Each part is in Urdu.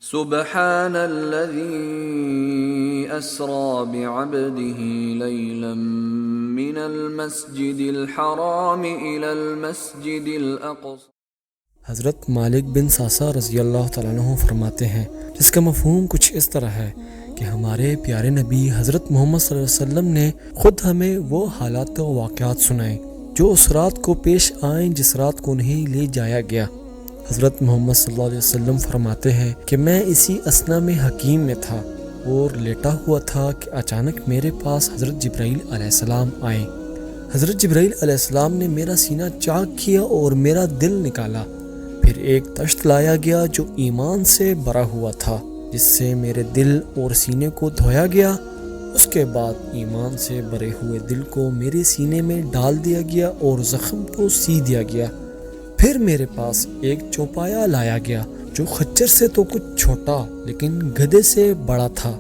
سبحان الذي أسرى بعبده ليلا من المسجد الحرام إلى المسجد الأقصى۔ حضرت مالک بن ساسا رضی اللہ تعالیٰ عنہ فرماتے ہیں، جس کا مفہوم کچھ اس طرح ہے کہ ہمارے پیارے نبی حضرت محمد صلی اللہ علیہ وسلم نے خود ہمیں وہ حالات و واقعات سنائے جو اس رات کو پیش آئیں جس رات کو انہیں لے جایا گیا۔ حضرت محمد صلی اللہ علیہ وسلم فرماتے ہیں کہ میں اسی اثنا میں حکیم میں تھا اور لیٹا ہوا تھا کہ اچانک میرے پاس حضرت جبرائیل علیہ السلام آئے۔ حضرت جبرائیل علیہ السلام نے میرا سینہ چاک کیا اور میرا دل نکالا، پھر ایک تشت لایا گیا جو ایمان سے بھرا ہوا تھا، جس سے میرے دل اور سینے کو دھویا گیا۔ اس کے بعد ایمان سے بھرے ہوئے دل کو میرے سینے میں ڈال دیا گیا اور زخم کو سی دیا گیا۔ پھر میرے پاس ایک چوپایا لایا گیا جو خچر سے تو کچھ چھوٹا لیکن گدھے سے بڑا تھا۔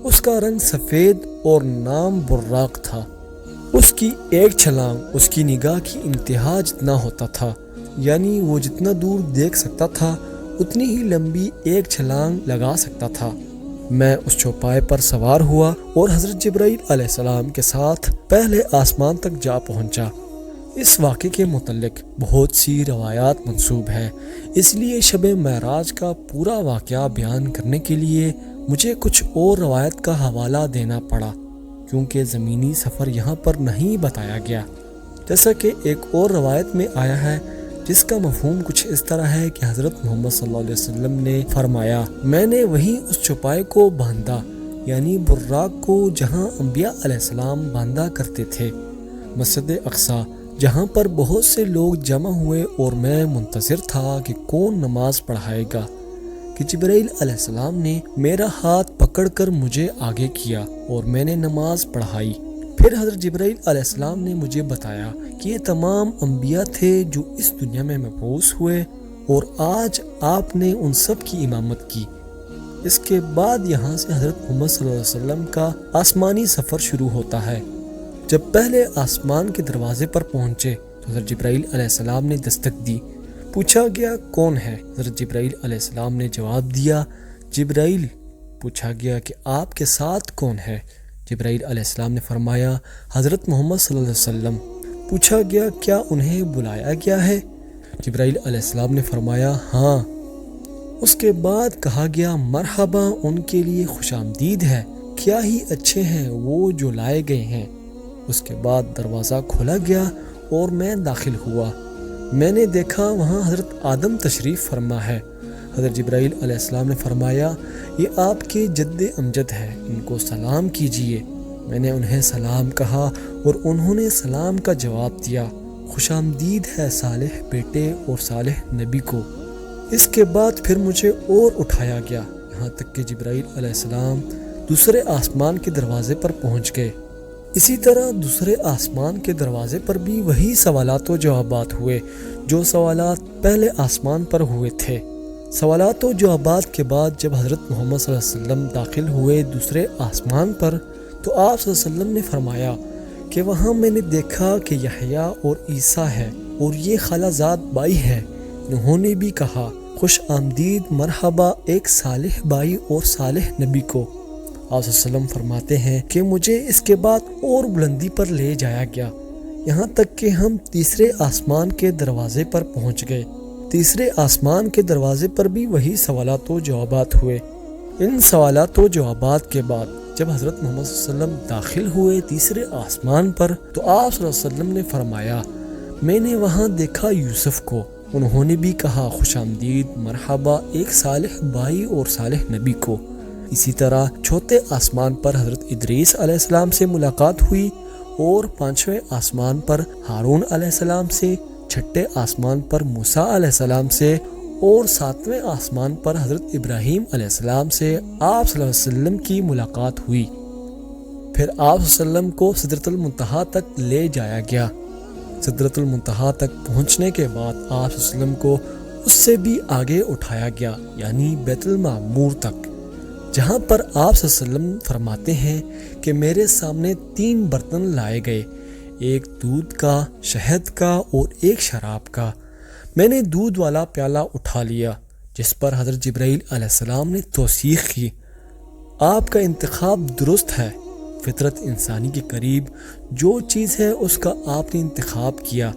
اس کا رنگ سفید اور نام براق تھا۔ اس کی ایک چھلانگ اس کی نگاہ کی انتہا جتنا ہوتا تھا، یعنی وہ جتنا دور دیکھ سکتا تھا اتنی ہی لمبی ایک چھلانگ لگا سکتا تھا۔ میں اس چوپائے پر سوار ہوا اور حضرت جبرائیل علیہ السلام کے ساتھ پہلے آسمان تک جا پہنچا۔ اس واقعے کے متعلق بہت سی روایات منسوب ہیں، اس لیے شب معراج کا پورا واقعہ بیان کرنے کے لیے مجھے کچھ اور روایت کا حوالہ دینا پڑا، کیونکہ زمینی سفر یہاں پر نہیں بتایا گیا۔ جیسا کہ ایک اور روایت میں آیا ہے جس کا مفہوم کچھ اس طرح ہے کہ حضرت محمد صلی اللہ علیہ وسلم نے فرمایا، میں نے وہیں اس چوپائے کو باندھا، یعنی براق کو جہاں انبیاء علیہ السلام باندھا کرتے تھے، مسجد اقصی، جہاں پر بہت سے لوگ جمع ہوئے اور میں منتظر تھا کہ کون نماز پڑھائے گا، کہ جبرائیل علیہ السلام نے میرا ہاتھ پکڑ کر مجھے آگے کیا اور میں نے نماز پڑھائی۔ پھر حضرت جبرائیل علیہ السلام نے مجھے بتایا کہ یہ تمام انبیاء تھے جو اس دنیا میں مبعوث ہوئے اور آج آپ نے ان سب کی امامت کی۔ اس کے بعد یہاں سے حضرت محمد صلی اللہ علیہ وسلم کا آسمانی سفر شروع ہوتا ہے۔ جب پہلے آسمان کے دروازے پر پہنچے تو حضرت جبرائیل علیہ السلام نے دستک دی، پوچھا گیا کون ہے؟ حضرت جبرائیل علیہ السلام نے جواب دیا جبرائیل۔ پوچھا گیا کہ آپ کے ساتھ کون ہے؟ جبرائیل علیہ السلام نے فرمایا حضرت محمد صلی اللہ علیہ وسلم۔ پوچھا گیا کیا انہیں بلایا گیا ہے؟ جبرائیل علیہ السلام نے فرمایا ہاں۔ اس کے بعد کہا گیا مرحبا، ان کے لیے خوش آمدید ہے، کیا ہی اچھے ہیں وہ جو لائے گئے ہیں۔ اس کے بعد دروازہ کھولا گیا اور میں داخل ہوا۔ میں نے دیکھا وہاں حضرت آدم تشریف فرما ہے۔ حضرت جبرائیل علیہ السلام نے فرمایا یہ آپ کے جد امجد ہے، ان کو سلام کیجئے۔ میں نے انہیں سلام کہا اور انہوں نے سلام کا جواب دیا، خوش آمدید ہے صالح بیٹے اور صالح نبی کو۔ اس کے بعد پھر مجھے اور اٹھایا گیا، یہاں تک کہ جبرائیل علیہ السلام دوسرے آسمان کے دروازے پر پہنچ گئے۔ اسی طرح دوسرے آسمان کے دروازے پر بھی وہی سوالات و جوابات ہوئے جو سوالات پہلے آسمان پر ہوئے تھے۔ سوالات و جوابات کے بعد جب حضرت محمد صلی اللہ علیہ وسلم داخل ہوئے دوسرے آسمان پر تو آپ صلی اللہ علیہ وسلم نے فرمایا کہ وہاں میں نے دیکھا کہ یحییٰ اور عیسیٰ ہے اور یہ خالہ زاد بھائی ہے۔ انہوں نے بھی کہا خوش آمدید، مرحبا ایک صالح بھائی اور صالح نبی کو۔ آپ صلی اللہ علیہ وسلم فرماتے ہیں کہ مجھے اس کے بعد اور بلندی پر لے جایا گیا، یہاں تک کہ ہم تیسرے آسمان کے دروازے پر پہنچ گئے۔ تیسرے آسمان کے دروازے پر بھی وہی سوالات و جوابات ہوئے۔ ان سوالات و جوابات کے بعد جب حضرت محمد صلی اللہ علیہ وسلم داخل ہوئے تیسرے آسمان پر تو آپ صلی اللہ علیہ وسلم نے فرمایا میں نے وہاں دیکھا یوسف کو۔ انہوں نے بھی کہا خوش آمدید، مرحبا ایک صالح بھائی اور صالح نبی کو۔ اسی طرح چوتھے آسمان پر حضرت ادریس علیہ السلام سے ملاقات ہوئی اور پانچویں آسمان پر ہارون علیہ السلام سے، چھٹے آسمان پر موسیٰ علیہ السلام سے اور ساتویں آسمان پر حضرت ابراہیم علیہ السلام سے آپ صلی اللہ علیہ وسلم کی ملاقات ہوئی۔ پھر آپ صلی اللہ علیہ وسلم کو سدرۃ المنتہا تک لے جایا گیا۔ سدرۃ المنتہا تک پہنچنے کے بعد آپ صلی اللہ علیہ وسلم کو اس سے بھی آگے اٹھایا گیا، یعنی بیت المعمور تک، جہاں پر آپ صلی اللہ علیہ وسلم فرماتے ہیں کہ میرے سامنے 3 برتن لائے گئے، ایک دودھ کا، شہد کا اور ایک شراب کا۔ میں نے دودھ والا پیالہ اٹھا لیا، جس پر حضرت جبرائیل علیہ السلام نے توثیق کی، آپ کا انتخاب درست ہے، فطرت انسانی کے قریب جو چیز ہے اس کا آپ نے انتخاب کیا،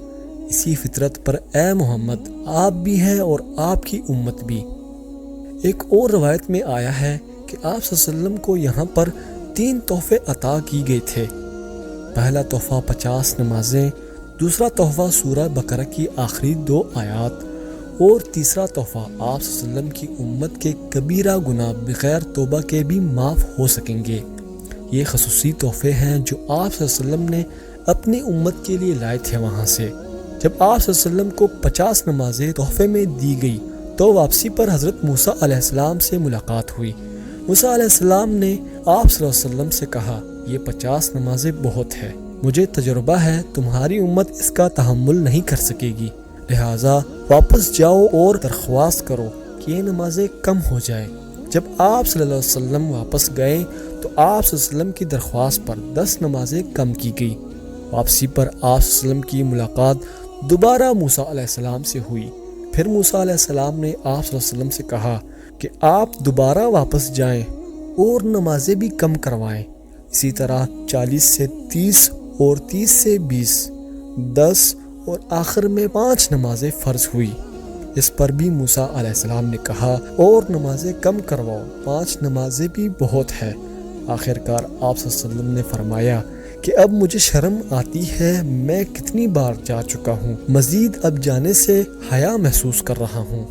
اسی فطرت پر اے محمد آپ بھی ہیں اور آپ کی امت بھی۔ ایک اور روایت میں آیا ہے کہ آپ صلی اللہ علیہ وسلم کو یہاں پر 3 تحفے عطا کی گئے تھے۔ پہلا تحفہ 50 نمازیں، دوسرا تحفہ سورہ بقرہ کی آخری 2 آیات، اور تیسرا تحفہ آپ صلی اللہ علیہ وسلم کی امت کے کبیرہ گناہ بغیر توبہ کے بھی معاف ہو سکیں گے۔ یہ خصوصی تحفے ہیں جو آپ صلی اللہ علیہ وسلم نے اپنی امت کے لیے لائے تھے وہاں سے۔ جب آپ صلی اللہ علیہ وسلم کو 50 نمازیں تحفے میں دی گئی تو واپسی پر حضرت موسیٰ علیہ السلام سے ملاقات ہوئی۔ موسیٰ علیہ السلام نے آپ صلی اللہ علیہ وسلم سے کہا، یہ 50 نمازیں بہت ہے، مجھے تجربہ ہے تمہاری امت اس کا تحمل نہیں کر سکے گی، لہٰذا واپس جاؤ اور درخواست کرو کہ یہ نمازیں کم ہو جائیں۔ جب آپ صلی اللہ علیہ وسلم واپس گئے تو آپ صلی اللہ علیہ وسلم کی درخواست پر 10 نمازیں کم کی گئی۔ واپسی پر آپ صلی اللہ علیہ وسلم کی ملاقات دوبارہ موسیٰ علیہ السلام سے ہوئی۔ پھر موسیٰ علیہ السلام نے آپ صلی اللہ علیہ وسلم سے کہا کہ آپ دوبارہ واپس جائیں اور نمازیں بھی کم کروائیں۔ اسی طرح 40 سے 30 اور 30 سے 20، 10 اور آخر میں 5 نمازیں فرض ہوئی۔ اس پر بھی موسیٰ علیہ السلام نے کہا اور نمازیں کم کرواؤ، 5 نمازیں بھی بہت ہے۔ آخرکار آپ صلی اللہ علیہ وسلم نے فرمایا کہ اب مجھے شرم آتی ہے، میں کتنی بار جا چکا ہوں، مزید اب جانے سے حیا محسوس کر رہا ہوں۔